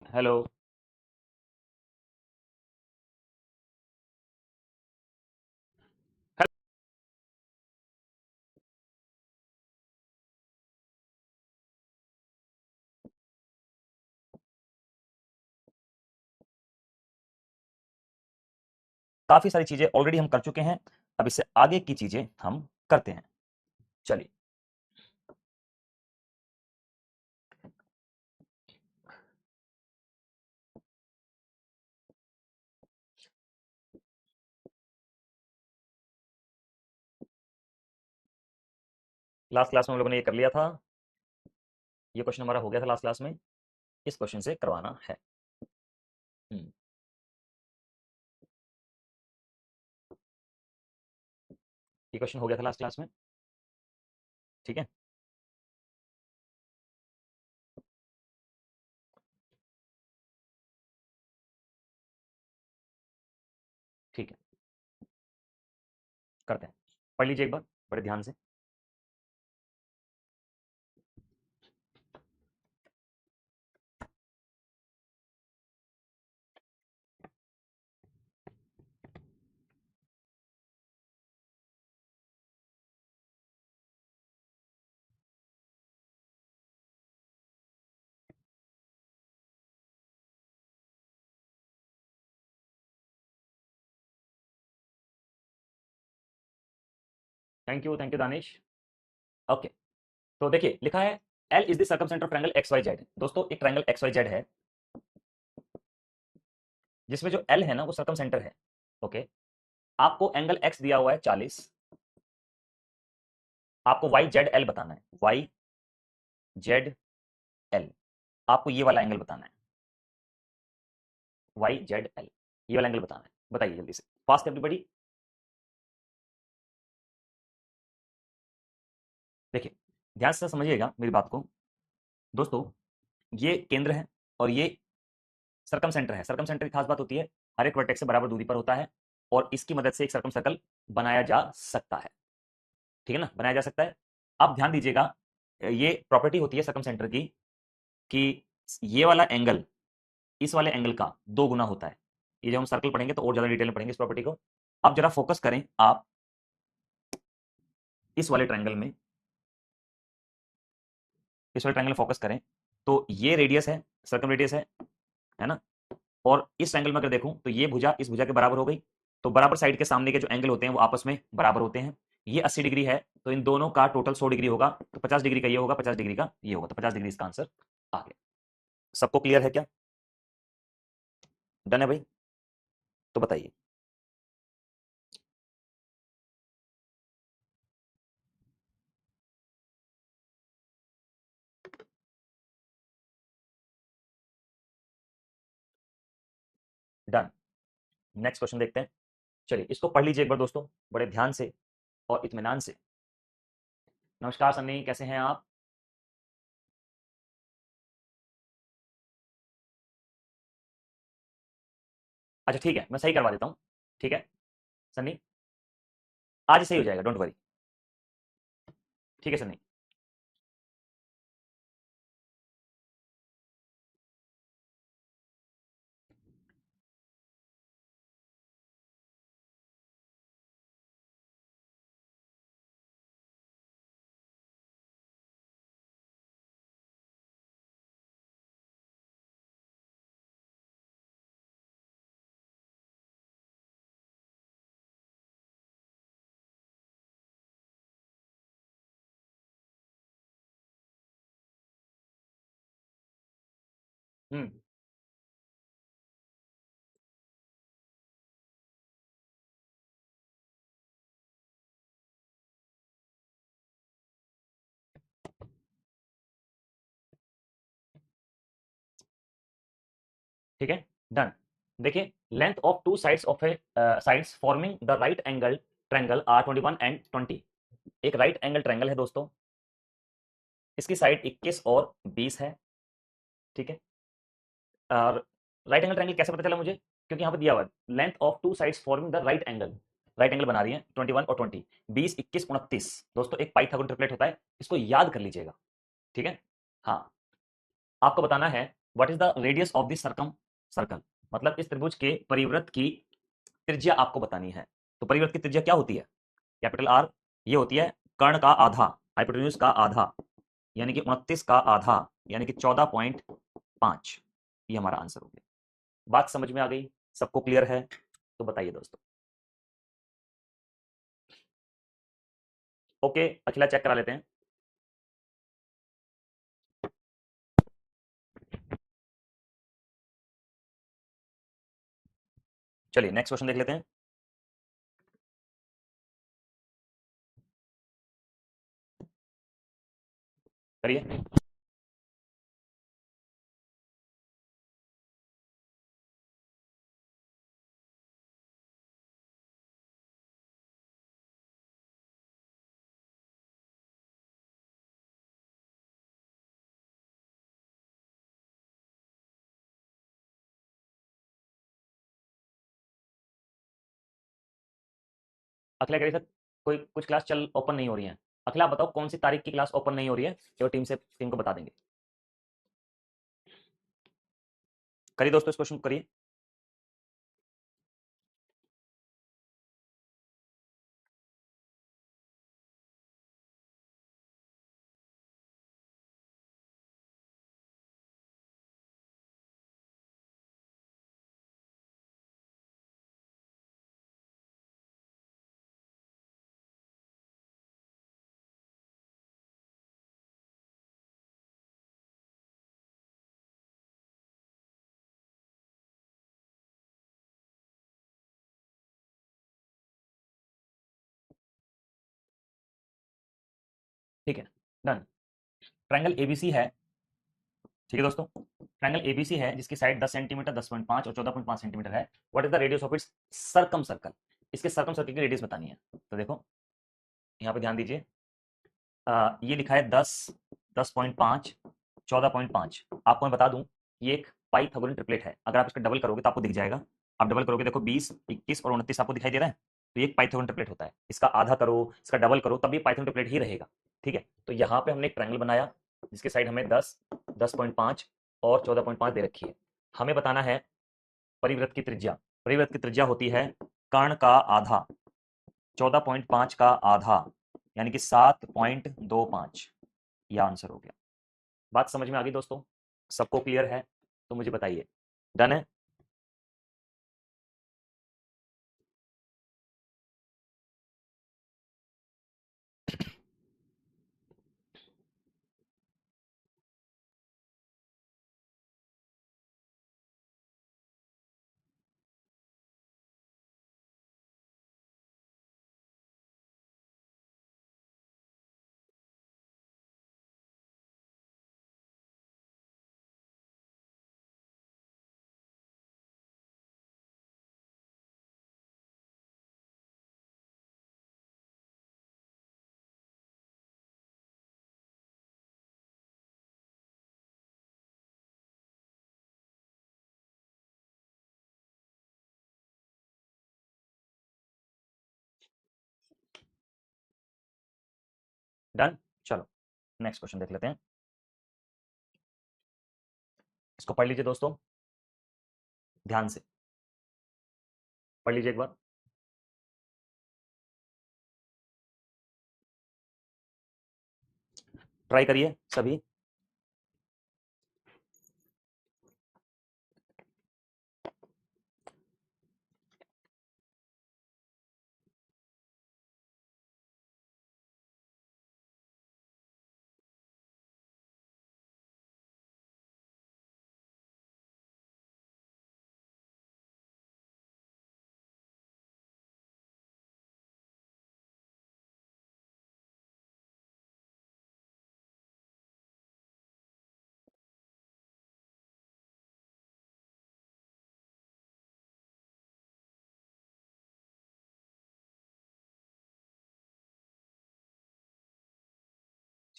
Hello. काफ़ी सारी चीज़ें ऑलरेडी हम कर चुके हैं, अब इससे आगे की चीज़ें हम करते हैं। चलिए, लास्ट क्लास में हम लोगों ने ये कर लिया था, ये क्वेश्चन हमारा हो गया था लास्ट क्लास में, इस क्वेश्चन से करवाना है। हुँ, ये क्वेश्चन हो गया था लास्ट क्लास में, ठीक है? ठीक है, करते हैं। पढ़ लीजिए एक बार, बड़े ध्यान से। Thank you Danish. ओके, तो देखिए लिखा है L is the circumcentre of triangle X Y Z. दोस्तों एक ट्रायंगल एक्स वाई जेड है, जिसमें जो एल है ना वो सर्कमसेंटर है। ओके, आपको एंगल एक्स दिया हुआ है 40, आपको वाई जेड एल बताना है, वाई जेड एल, आपको ये वाला एंगल बताना है, वाई जेड एल, ये वाला एंगल बताना है। बताइए जल्दी से, फास्ट एवरीबॉडी। देखिए ध्यान से समझिएगा मेरी बात को। दोस्तों ये केंद्र है और ये सर्कम सेंटर है। सर्कम सेंटर की खास बात होती है हर एक वर्टेक्स से बराबर दूरी पर होता है और इसकी मदद से एक सर्कम सर्कल बनाया जा सकता है, ठीक है ना, बनाया जा सकता है। अब ध्यान दीजिएगा, ये प्रॉपर्टी होती है सर्कम सेंटर की कि ये वाला एंगल इस वाले एंगल का 2 गुना होता है। ये जब हम सर्कल पढ़ेंगे तो और ज्यादा डिटेल में पढ़ेंगे इस प्रॉपर्टी को। अब जरा फोकस करें आप इस वाले ट्रायंगल में, इस वाले ट्रायंगल में फोकस करें तो ये रेडियस है, सर्कम रेडियस है ना। और इस एंगल में अगर देखूं तो ये भुजा इस भुजा के बराबर हो गई, तो बराबर साइड के सामने के जो एंगल होते हैं वो आपस में बराबर होते हैं। ये 80 डिग्री है तो इन दोनों का टोटल 100 डिग्री होगा, तो 50 डिग्री का ये होगा, 50 डिग्री का ये होगा, तो 50 डिग्री इसका आंसर आ गया। सबको क्लियर है क्या? डन है भाई? तो बताइए। डन। नेक्स्ट क्वेश्चन देखते हैं। चलिए इसको पढ़ लीजिए एक बार दोस्तों, बड़े ध्यान से और इत्मीनान से। नमस्कार सन्नी, कैसे हैं आप? अच्छा ठीक है, मैं सही करवा देता हूँ। ठीक है सन्नी, आज ही सही हो जाएगा, डोंट वरी। ठीक है सन्नी। हम्म, ठीक है, डन। देखिए length of two sides of a sides forming the right angle triangle are 21 and 20। एक राइट एंगल ट्रायंगल है दोस्तों, इसकी साइड 21 और 20 है, ठीक है। और राइट एंगल ट्रायंगल कैसे पता चला मुझे? क्योंकि यहाँ पे दिया हुआ है length of two sides forming the right angle, right angle बना रही है 21 और 20, 20 21 29। दोस्तों एक पाइथागोरन ट्रिपलेट होता है, इसको याद कर लीजिएगा, ठीक है। हाँ, आपको बताना है what is the radius of the circum circle, मतलब इस त्रिभुज के परिवृत्त की त्रिज्या आपको बतानी है। तो परिवृत्त की त्रिज्या क्या होती है? कैपिटल आर, ये होती है कर्ण का आधा, हाइपोटेन्यूज का आधा, यानी कि 29 का आधा, यानी कि 14.5। ये हमारा आंसर हो गया। बात समझ में आ गई? सबको क्लियर है? तो बताइए दोस्तों। ओके, अखिला चेक करा लेते हैं। चलिए नेक्स्ट क्वेश्चन देख लेते हैं। करिए। अखिला कह रही सर कोई कुछ क्लास चल ओपन नहीं हो रही है। अखिला आप बताओ कौन सी तारीख की क्लास ओपन नहीं हो रही है, जो टीम को बता देंगे। करिए दोस्तों, इस क्वेश्चन को करिए। ठीक है, डन। ट्रायंगल एबीसी है, ठीक है दोस्तों। ट्रायंगल एबीसी है जिसकी साइड 10 सेंटीमीटर, 10.5 और 14.5 सेंटीमीटर है। What is the radius of its circum circle? इसके सर्कम सर्कल की रेडियस बतानी है। तो देखो यहाँ पे ध्यान दीजिए, ये लिखा है 10, 10.5, 14.5। आपको मैं बता दूं, ये एक पाइथागोरन ट्रिपलेट है। अगर आप इसका डबल करोगे तो आपको दिख जाएगा। आप डबल करोगे, देखो 20, 21 और 29 आपको दिखाई दे रहा है। तो ये एक पाइथागोरन ट्रिपलेट होता है। इसका आधा करो, इसका डबल करो, तब ये पाइथागोरन ट्रिपलेट ही रहेगा। ठीक है, तो यहाँ पे हमने एक ट्रायंगल बनाया जिसकी साइड हमें 10, 10.5 और 14.5 दे रखी है। हमें बताना है परिवृत्त की त्रिज्या। परिवृत्त की त्रिज्या होती है कर्ण का आधा, 14.5 का आधा, यानी कि 7.25। यह आंसर हो गया। बात समझ में आ गई दोस्तों? सबको क्लियर है? तो मुझे बताइए। डन है? डन। चलो नेक्स्ट क्वेश्चन देख लेते हैं। इसको पढ़ लीजिए दोस्तों, ध्यान से पढ़ लीजिए एक बार। ट्राई करिए सभी।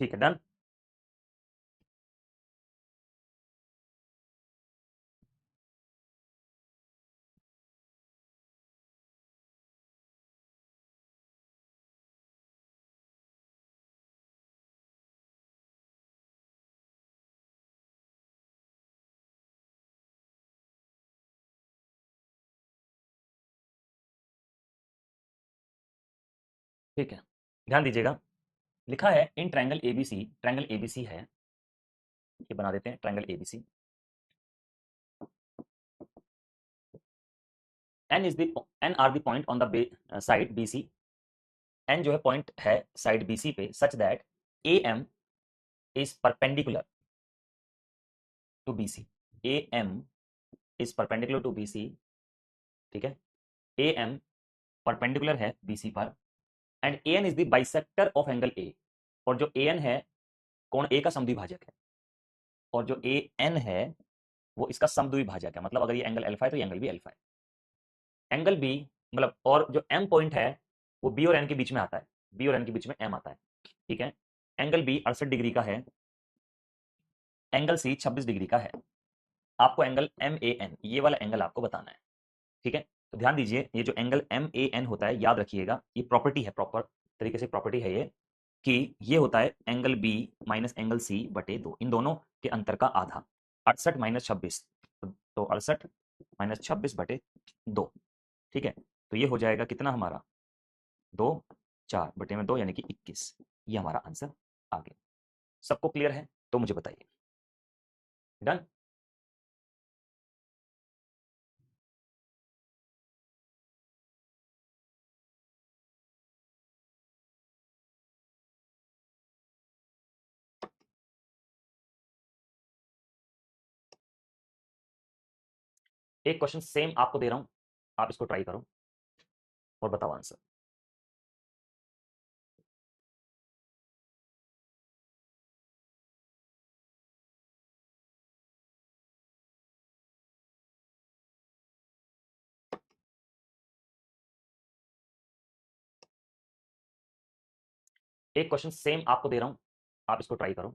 ठीक है, डन। ठीक है, ध्यान दीजिएगा, लिखा है इन ट्रायंगल एबीसी है, ये बना देते हैं triangle ABC. N is the N are the point on the side BC, N जो है पॉइंट है साइड बीसी पे, such that A M is perpendicular to BC, A M is perpendicular to BC, ठीक है, A M perpendicular है BC पर, and A N is the bisector of angle A, और जो ए एन है कोण ए का समद्विभाजक है, और जो ए एन है वो इसका समद्विभाजक है, मतलब अगर ये एंगल अल्फा है तो ये एंगल भी अल्फा है। एंगल बी मतलब, और जो एम पॉइंट है वो बी और एन के बीच में आता है, बी और एन के बीच में एम आता है, ठीक है। एंगल बी 68 डिग्री का है, एंगल सी 26 डिग्री का है। आपको एंगल एम ए एन ये वाला एंगल आपको बताना है, ठीक है। तो ध्यान दीजिए, ये जो एंगल एम ए एन होता है, याद रखिएगा ये प्रॉपर्टी है, प्रॉपर तरीके से प्रॉपर्टी है ये, कि ये होता है angle B minus angle C बटे 2, इन दोनों के अंतर का आधा, 68 माइनस 26, तो 68 माइनस 26 बटे 2, ठीक है। तो ये हो जाएगा कितना हमारा 2, 4 बटे में 2 यानी कि 21, ये हमारा आंसर आ गया। सबको क्लियर है तो मुझे बताइए। डन। एक क्वेश्चन सेम आपको दे रहा हूं, आप इसको ट्राई करो और बताओ आंसर। एक क्वेश्चन सेम आपको दे रहा हूं, आप इसको ट्राई करो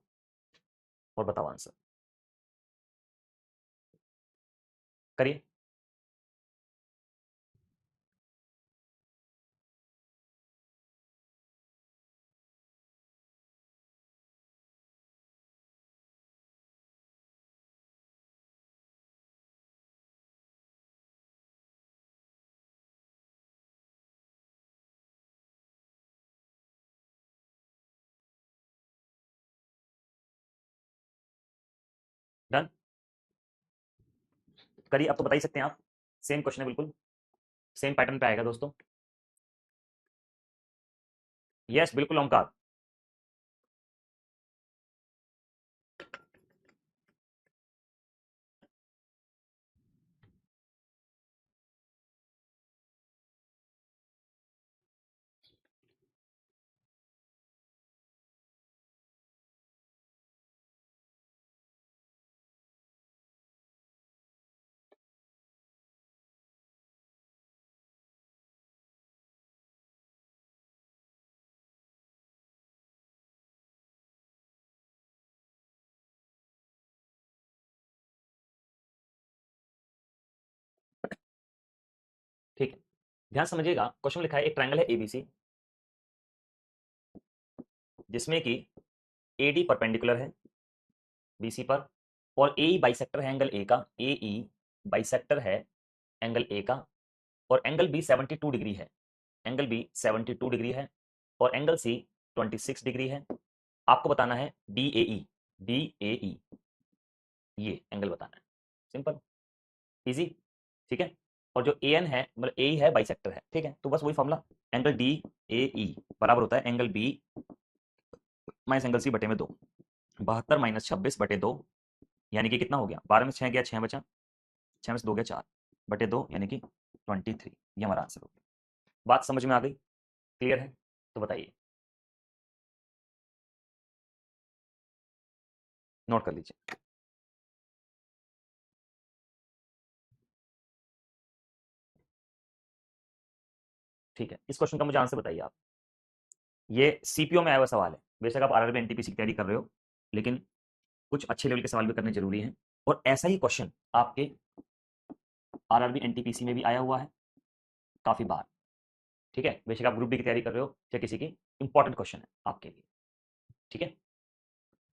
और बताओ आंसर। करिए। डन। करिए, अब तो बता ही सकते हैं आप, सेम क्वेश्चन है बिल्कुल, सेम पैटर्न पे आएगा दोस्तों। यस बिल्कुल ओंकार। ठीक है, ध्यान समझिएगा, क्वेश्चन लिखा है एक ट्रायंगल है एबीसी, जिसमें कि एडी परपेंडिकुलर है बीसी पर, और ए बाइसेक्टर है एंगल ए का, ए ई बाइसेक्टर है एंगल ए का, और एंगल बी 72 डिग्री है, एंगल बी 72 डिग्री है, और एंगल सी 26 डिग्री है। आपको बताना है D A E, D A ई ये एंगल बताना है, सिंपल, इजी, ठीक है। और जो ए एन है मतलब ए है बाइसेक्टर है, ठीक है, तो बस वही formula, angle D A E बराबर होता है angle B minus angle C बटे में 2, 72 माइनस 26 बटे 2, यानी कि कितना हो गया, 12 में 6 गया 6 बचा, 6 में से 2 गया 4 बटे 2 यानी कि 23, ये हमारा आंसर हो गया। बात समझ में आ गई, क्लियर है तो बताइए, नोट कर लीजिए। ठीक है, इस क्वेश्चन का मुझे आंसर बताइए आप। ये सीपीओ में आया हुआ सवाल है, बेशक आप आरआरबी एनटीपीसी की तैयारी कर रहे हो, लेकिन कुछ अच्छे लेवल के सवाल भी करने जरूरी है, और ऐसा ही क्वेश्चन आपके आरआरबी एनटीपीसी में भी आया हुआ है काफी बार, ठीक है, बेशक आप ग्रुप डी की तैयारी कर रहे हो या किसी की, इंपॉर्टेंट क्वेश्चन है आपके लिए, ठीक है।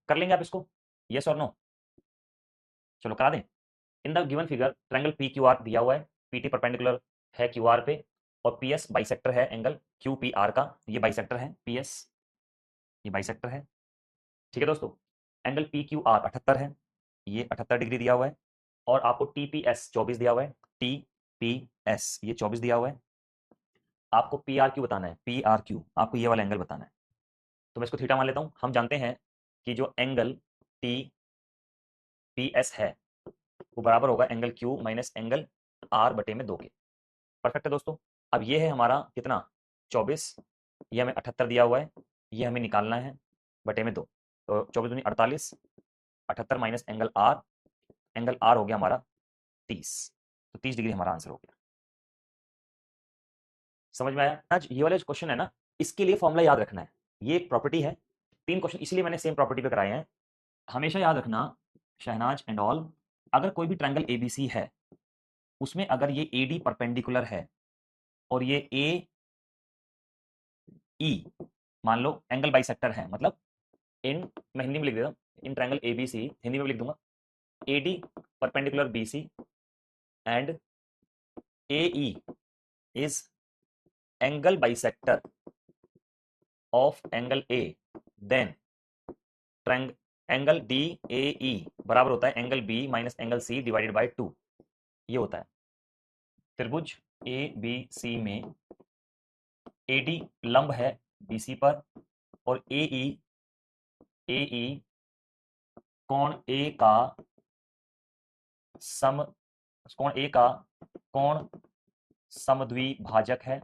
कर लेंगे आप इसको, यस और नो? चलो करा दें। In the given figure triangle P Q R दिया हुआ है, पीटी परपेंडिकुलर है क्यू आर पे, और पी एस बाइसेक्टर है एंगल क्यू पी आर का, ये बाइसेक्टर है पी एस, ये बाइसेक्टर है। ठीक है दोस्तों, एंगल पी क्यू आर 78 है, ये 78 डिग्री दिया हुआ है। और आपको टी पी एस 24 दिया हुआ है, टी पी एस ये 24 दिया हुआ है। आपको पी आर क्यू बताना है, पी आर क्यू आपको ये वाला एंगल बताना है। तो मैं इसको थीटा मान लेता हूँ। हम जानते हैं कि जो एंगल टी पी एस है वो बराबर होगा angle Q minus angle R बटे में 2 के। परफेक्ट है दोस्तों। अब ये है हमारा कितना 24, ये हमें 78 दिया हुआ है, ये हमें निकालना है बटे में 2। तो 24 दूनी 48, 78 माइनस एंगल आर हो गया हमारा 30। तो 30 डिग्री हमारा आंसर हो गया। समझ में आया? आज ये वाला जो क्वेश्चन है ना, इसके लिए फॉर्मूला याद रखना है। ये एक प्रॉपर्टी है, 3 क्वेश्चन इसलिए मैंने सेम प्रॉपर्टी पे कराए हैं। हमेशा याद रखना शहनाज एंड ऑल, अगर कोई भी ट्रायंगल एबीसी है उसमें अगर ये एडी परपेंडिकुलर है और ये ए ई मान लो एंगल बाइसेक्टर है, मतलब इन मैं हिंदी में लिख देता हूँ, इन ट्रायंगल एबीसी हिंदी में भी लिख दूंगा, AD perpendicular BC and A E is angle bisector of angle A, then triangle angle D A E बराबर होता है angle B minus angle C divided by 2। ये होता है त्रिभुज ए बी सी में एडी लंब है बीसी पर और ए ई कोण ए का सम कोण ए का कोण समद्विभाजक है।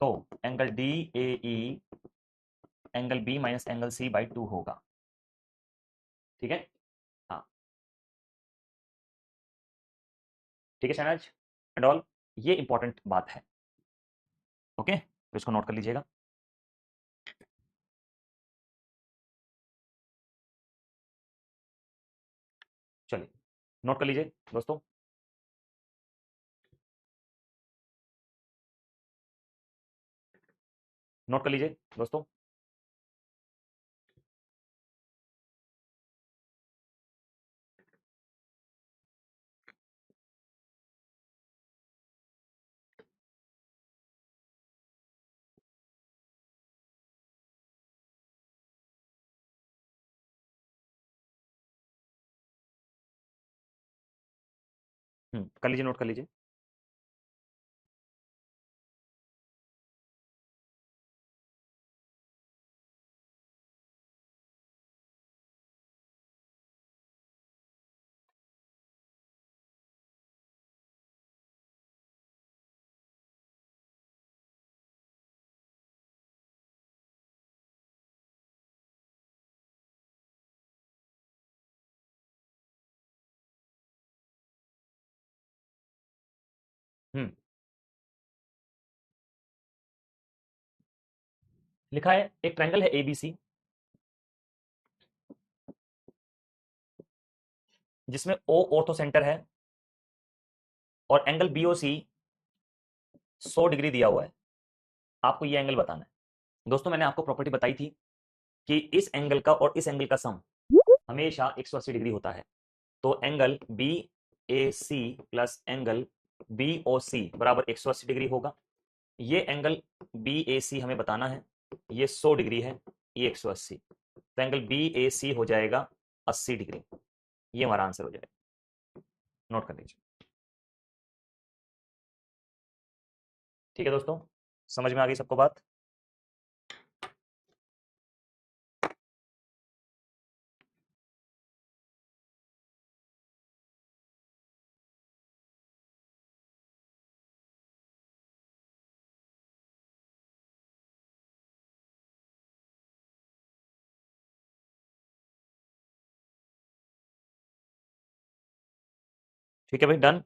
तो angle D A E angle B minus angle C by 2 होगा। ठीक है, हाँ ठीक है शहनाज एंड ऑल, ये इंपॉर्टेंट बात है। ओके, तो इसको नोट कर लीजिएगा। चलिए नोट कर लीजिए दोस्तों। नोट कर लीजिए दोस्तों। कर लीजिए, नोट कर लीजिए। हम्म, लिखा है एक ट्रायंगल है एबीसी जिसमें ओ ऑर्थो सेंटर है और एंगल बीओसी 100 डिग्री दिया हुआ है। आपको ये एंगल बताना है। दोस्तों मैंने आपको प्रॉपर्टी बताई थी कि इस एंगल का और इस एंगल का सम हमेशा 180 डिग्री होता है। तो angle B A C plus angle B O C बराबर 180 डिग्री होगा। ये एंगल बी ए सी हमें बताना है, ये 100 डिग्री है, ये 180। तो एंगल बी ए सी हो जाएगा 80 डिग्री। ये हमारा आंसर हो जाएगा। नोट कर लीजिए। ठीक है दोस्तों, समझ में आ गई सबको बात? ठीक है भाई, डन।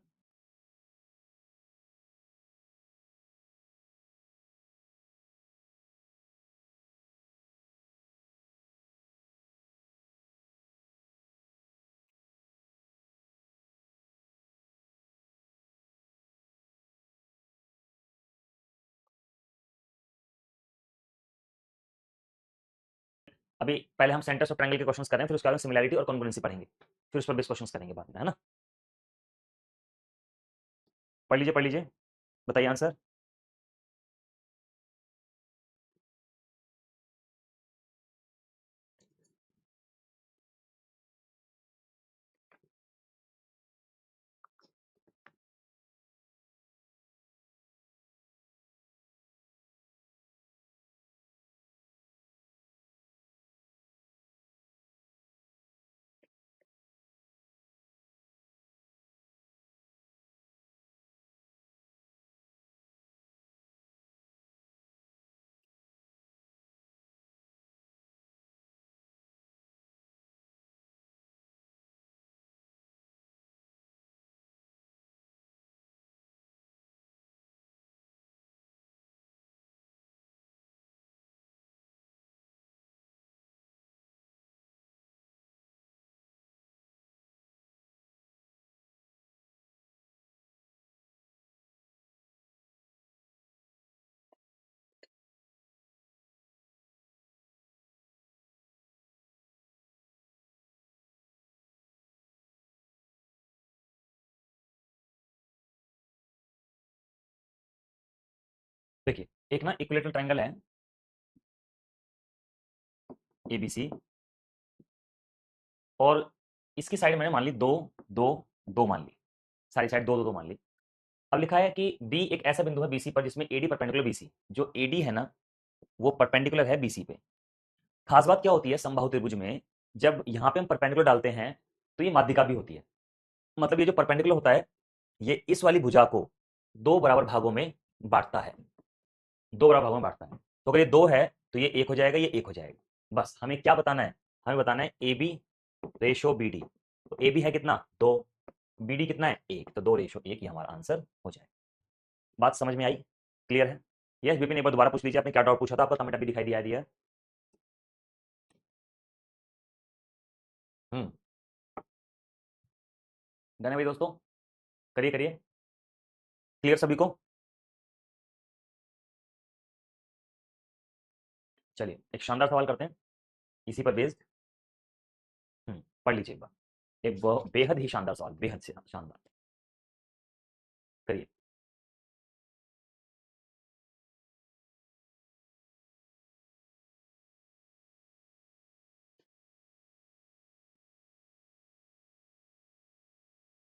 अभी पहले हम सेंटर्स ऑफ ट्रायंगल के क्वेश्चंस करें, फिर उसके बाद सिमिलैरिटी और कॉन्ग्रुएंसी पढ़ेंगे, फिर उस पर बेस क्वेश्चंस करेंगे बाद में, है ना। पढ़ लीजिए, बताइए आंसर। देखिए, एक ना इक्विलेटरल ट्रायंगल है एबीसी, और इसकी साइड मैंने मान ली दो, दो, दो मान ली, सारी साइड दो दो दो मान ली। अब लिखा है कि डी एक ऐसा बिंदु है बीसी पर जिसमें एडी परपेंडिकुलर बीसी, जो एडी है ना वो परपेंडिकुलर है बीसी पे। खास बात क्या होती है समबाहु त्रिभुज में, जब यहाँ पे हम परपेंडिकुलर डालते हैं तो ये माध्यिका भी होती है। मतलब ये जो परपेंडिकुलर होता है ये इस वाली भुजा को दो बराबर भागों में बांटता है, दो बराबर भागों में बांटता है। तो अगर ये दो है तो ये एक हो जाएगा, ये एक हो जाएगा। बस हमें क्या बताना है, हमें बताना है A B ratio B D. तो ए बी है कितना, दो, बी डी कितना है, एक, तो दो रेशो एक, ये हमारा आंसर हो जाएगा। बात समझ में आई, क्लियर है? यस विपिन, एक बार दोबारा पूछ लीजिए, आपने क्या डाउट पूछा था, आपका कमेंट अभी दिखाई दिया है। हम्म, डन है भाई दोस्तों, करिए करिए, क्लियर सभी को? चलिए एक शानदार सवाल करते हैं इसी पर बेस्ड। पढ़ लीजिए एक बार, एक बेहद ही शानदार सवाल, बेहद से शानदार, करिए।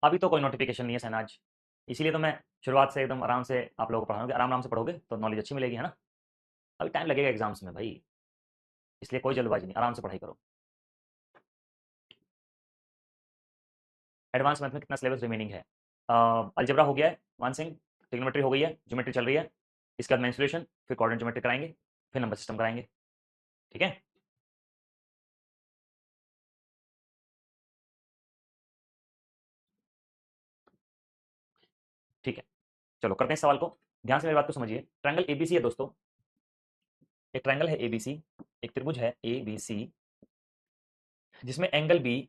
अभी तो कोई नोटिफिकेशन नहीं है सहनाज, इसीलिए तो मैं शुरुआत से एकदम आराम से आप लोगों को पढ़ाऊंगा, आराम आराम से पढ़ोगे तो नॉलेज अच्छी मिलेगी, है ना? अभी टाइम लगेगा एग्जाम्स में भाई, इसलिए कोई जल्दबाजी नहीं, आराम से पढ़ाई करो। एडवांस मैथ में कितना सिलेबस रिमेनिंग है? अलजेब्रा हो गया है वन सिंह, ट्रिग्नोमेट्री हो गई है, ज्योमेट्री चल रही है, इसके बाद मेंसुरेशन, फिर कोऑर्डिनेट ज्योमेट्री कराएंगे, फिर नंबर सिस्टम कराएंगे। ठीक है, ठीक है, चलो करते हैं सवाल को, ध्यान से मेरी बात को समझिए। ट्रायंगल एबीसी है दोस्तों, एक ट्रायंगल है एबीसी, एक त्रिभुज है एबीसी जिसमें एंगल बी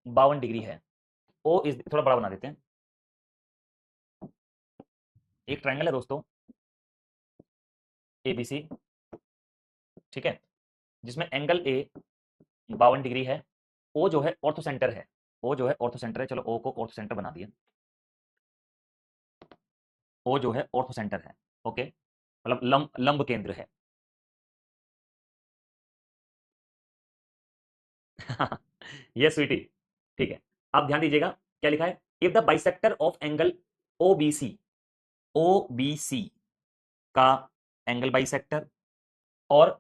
52 डिग्री है। ओ इज, थोड़ा बड़ा बना देते हैं। एक ट्रायंगल है दोस्तों एबीसी, ठीक है, जिसमें एंगल ए 52 डिग्री है। ओ जो है ऑर्थो सेंटर है, ओ जो है ऑर्थो सेंटर है, चलो ओ को ऑर्थो सेंटर बना दिया। ओ जो है ऑर्थो सेंटर है, ओके, मतलब लंब लंब केंद्र है। ये स्वीटी, ठीक है। आप ध्यान दीजिएगा क्या लिखा है, if the bisector of angle OBC, OBC का एंगल बाइसेक्टर और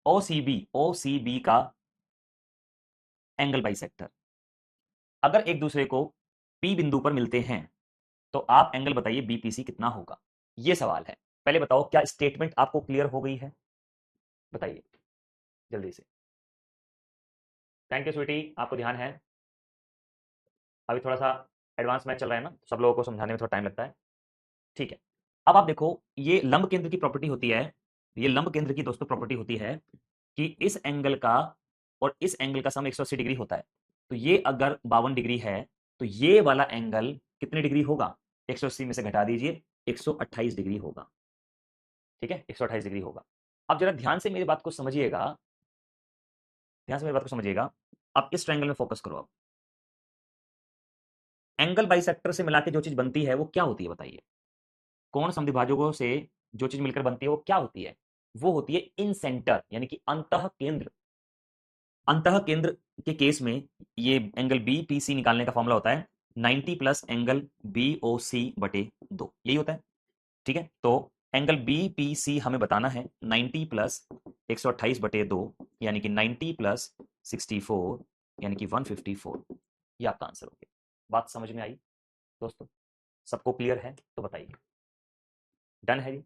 ओसीबी, ओसीबी का एंगल बाइसेक्टर अगर एक दूसरे को पी बिंदु पर मिलते हैं तो आप एंगल बताइए बीपीसी कितना होगा। ये सवाल है, पहले बताओ क्या स्टेटमेंट आपको क्लियर हो गई है, बताइए जल्दी से। थैंक यू स्वीटी, आपको ध्यान है। अभी थोड़ा सा एडवांस मैच चल रहा है ना, सब लोगों को समझाने में थोड़ा टाइम लगता है। ठीक है, अब आप देखो, ये लंब केंद्र की प्रॉपर्टी होती है, ये लंब केंद्र की दोस्तों प्रॉपर्टी होती है कि इस एंगल का और इस एंगल का सम 180 डिग्री होता है। तो ये अगर 52 डिग्री है तो ये वाला एंगल कितने डिग्री होगा, 180 में से घटा दीजिए, 128 डिग्री होगा। ठीक है, 128 डिग्री होगा। अब जरा ध्यान से मेरी बात को समझिएगा, ध्यान से मेरी बात को समझिएगा। अब इस ट्रायंगल में फोकस करो, अब एंगल बाइसेक्टर से मिला के जो चीज बनती है वो क्या होती है बताइए? कोण समद्विभाजकों से जो चीज मिलकर बनती है वो क्या होती है? वो होती है इन सेंटर, यानी कि अंतः केंद्र। अंतः केंद्र के केस में ये एंगल बी पी सी निकालने का फॉर्मूला होता है 90 प्लस एंगल बी ओ सी बटे 2, यही होता है। ठीक है, तो एंगल बी पी सी हमें बताना है 90 प्लस 128 बटे 2, यानी कि 90 प्लस 64, यानी कि 154। ये आपका आंसर हो गया। बात समझ में आई दोस्तों? सबको क्लियर है तो बताइए। डन है ये?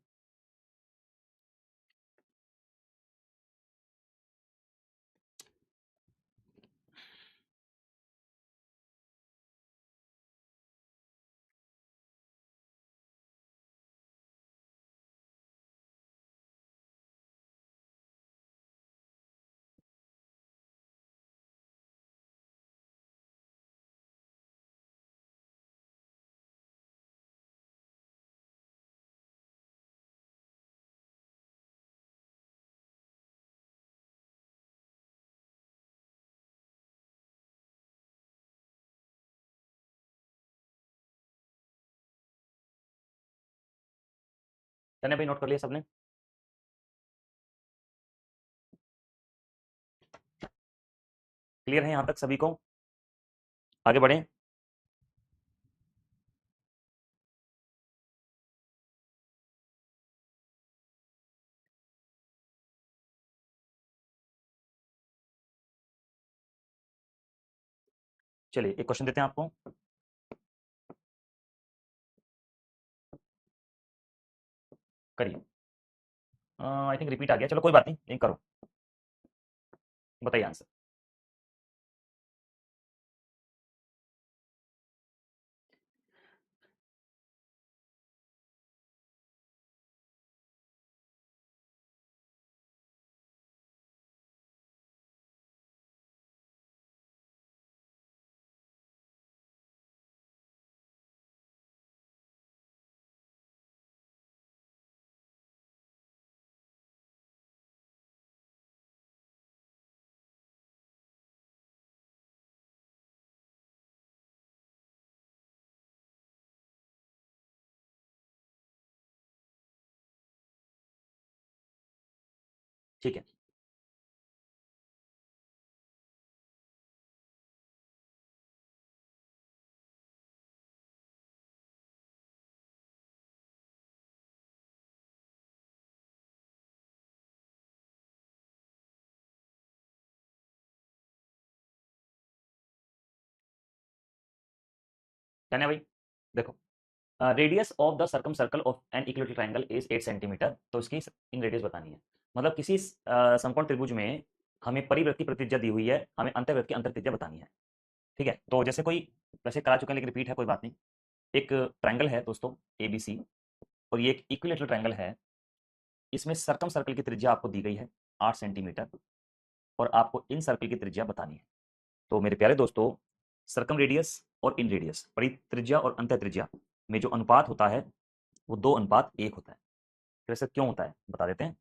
तने भाई नोट कर लिया सबने? क्लियर है यहां तक सभी को? आगे बढ़ें? चलिए एक क्वेश्चन देते हैं आपको, करिए। आई थिंक रिपीट आ गया, चलो कोई बात नहीं, नहीं करो। बताइए आंसर। ठीक है, कहने भाई देखो, radius of the circum circle of an equilateral triangle is 8 centimetre, तो इसकी इन रेडियस बतानी है। मतलब किसी समकोण त्रिभुज में हमें परिवृत्ति प्रतिज्या दी हुई है, हमें अंतर्वृत्त की अंतर्त्रिज्या बतानी है। ठीक है, तो जैसे कोई, वैसे करा चुके हैं लेकिन रिपीट है, कोई बात नहीं। एक ट्राइंगल है दोस्तों ए बी सी, और ये एक इक्विलेटरल ट्राइंगल है। इसमें सरकम सर्कल की त्रिज्या आपको दी गई है 8 सेंटीमीटर, और आपको इन सर्कल की त्रिज्या बतानी है। तो मेरे प्यारे दोस्तों, सरकम रेडियस और इन रेडियस, परित्रिज्या और अंत त्रिज्या में जो अनुपात होता है वो 2:1 होता है। तो ऐसा क्यों होता है बता देते हैं।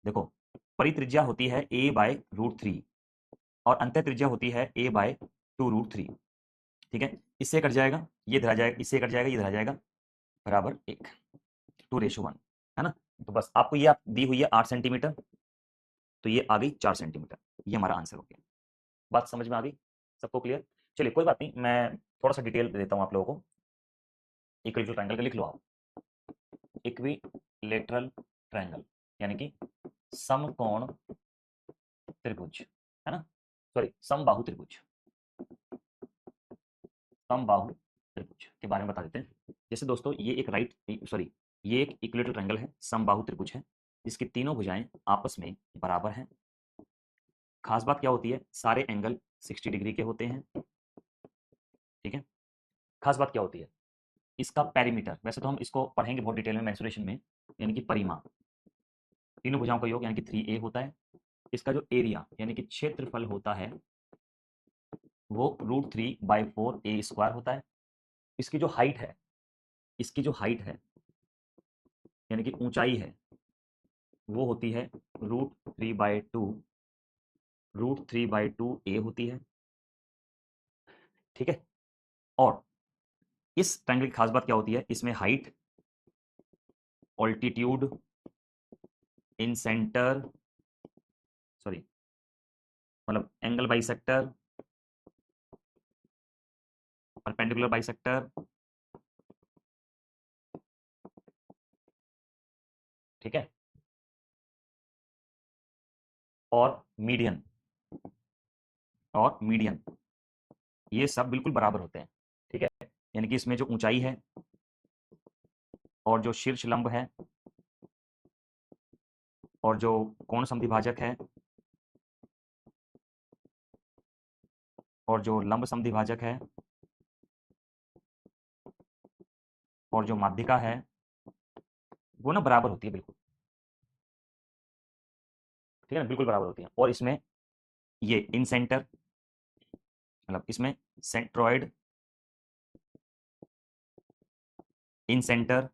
देखो, परित्रिज्या होती है a/√3 और अंत त्रिज्या होती है a/2√3। ठीक है, इससे कट जाएगा, ये धरा जाएगा, इससे कट जाएगा, ये धरा जाएगा, बराबर 1, 2:1, है ना? तो बस आपको ये आप दी हुई है 8 सेंटीमीटर, तो ये आ गई 4 सेंटीमीटर। ये हमारा आंसर हो गया। बात समझ में आ गई? सबको क्लियर? चलिए कोई बात नहीं, मैं थोड़ा सा डिटेल दे देता हूँ आप लोगों को। इक्विलेटरल ट्रायंगल का लिख लो आप। इक्विलेटरल ट्रायंगल यानी कि समकोण त्रिभुज, है ना? सॉरी, समबाहु त्रिभुज। समबाहु त्रिभुज के बारे में बता देते हैं। जैसे दोस्तों, ये एक सॉरी, ये एक इक्विलेटरल ट्रायंगल है, समबाहु त्रिभुज है, जिसकी तीनों भुजाएं आपस में बराबर हैं। खास बात क्या होती है, सारे एंगल 60 डिग्री के होते हैं। ठीक है, खास बात क्या होती है, इसका पेरीमीटर, वैसे तो हम इसको पढ़ेंगे बहुत डिटेल में मेंसुरेशन में, यानी कि परिमाप, तीनों भुजाओं का योग यानी कि 3a होता है। इसका जो एरिया यानी कि क्षेत्रफल होता है वो √3/4a² होता है। इसकी जो हाइट है, इसकी जो हाइट है यानी कि ऊंचाई है, वो होती है √3/2 a होती है। ठीक है, और इस ट्रायंगल की खास बात क्या होती है, इसमें हाइट, ऑल्टीट्यूड, इन सेंटर, सॉरी मतलब एंगल बाइसेक्टर, परपेंडिकुलर बाइसेक्टर, ठीक है, और मीडियन, ये सब बिल्कुल बराबर होते हैं, ठीक है। यानी कि इसमें जो ऊंचाई है और जो शीर्ष लंब है और जो कोण समद्विभाजक है और जो लंब समद्विभाजक है और जो माध्यिका है, वो ना बराबर होती है बिल्कुल, ठीक है ना, बिल्कुल बराबर होती है। और इसमें ये इन सेंटर, मतलब इसमें सेंट्रॉइड, इन सेंटर,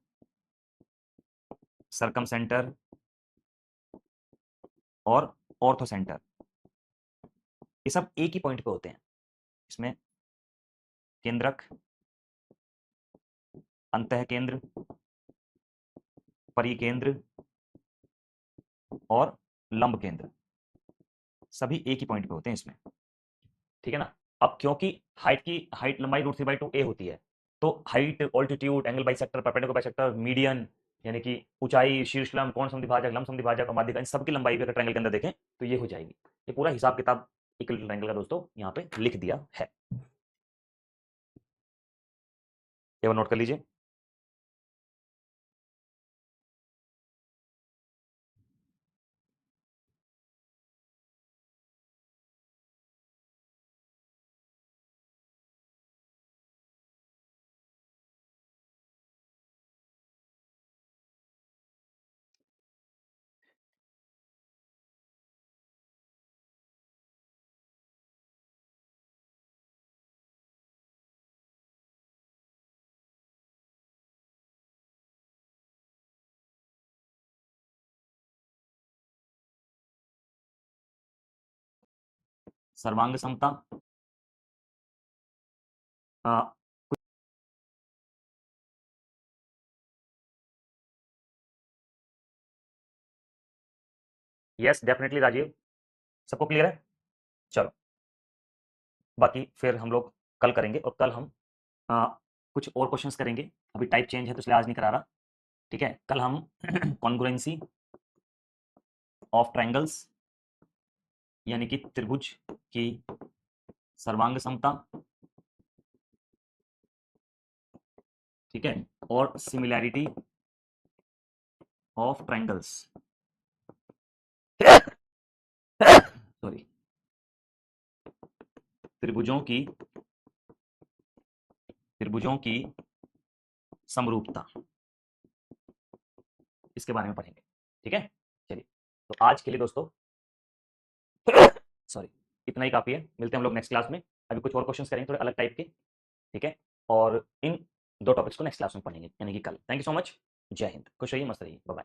सरकम सेंटर और ऑर्थो सेंटर, ये सब एक ही पॉइंट पे होते हैं। इसमें केंद्रक, अंतः केंद्र, परिकेंद्र और लंब केंद्र, सभी एक ही पॉइंट पे होते हैं इसमें, ठीक है ना। अब क्योंकि हाइट लंबाई √3/2 ए होती है, तो height, altitude, angle bisector, perpendicular bisector, median यानी कि ऊंचाई, शीर्ष लंब, कोण समद्विभाजक, लंब समद्विभाजक और माध्यिका, इन सबकी लंबाई भी अगर ट्रायंगल के अंदर देखें तो ये हो जाएगी। ये पूरा हिसाब किताब इक्विलेटरल ट्रायंगल का दोस्तों यहाँ पे लिख दिया है, ये नोट कर लीजिए। सर्वांग समता, यस डेफिनेटली राजीव, सबको क्लियर है। चलो, बाकी फिर हम लोग कल करेंगे, और कल हम आ, कुछ और क्वेश्चंस करेंगे। अभी टाइप चेंज है तो इसलिए आज नहीं करा रहा, ठीक है। कल हम कॉन्ग्रुएंसी ऑफ ट्रायंगल्स, यानी कि त्रिभुज की सर्वांग समता, ठीक है, और सिमिलैरिटी ऑफ ट्रायंगल्स, सॉरी, त्रिभुजों की समरूपता, इसके बारे में पढ़ेंगे, ठीक है। चलिए, तो आज के लिए दोस्तों सॉरी, इतना ही काफी है। मिलते हैं हम लोग नेक्स्ट क्लास में। अभी कुछ और क्वेश्चंस करेंगे थोड़े अलग टाइप के, ठीक है, और इन दो टॉपिक्स को नेक्स्ट क्लास में पढ़ेंगे, यानी कि कल। थैंक यू सो मच, जय हिंद, खुश रहिए, मस्त रहिए, बाय बाय।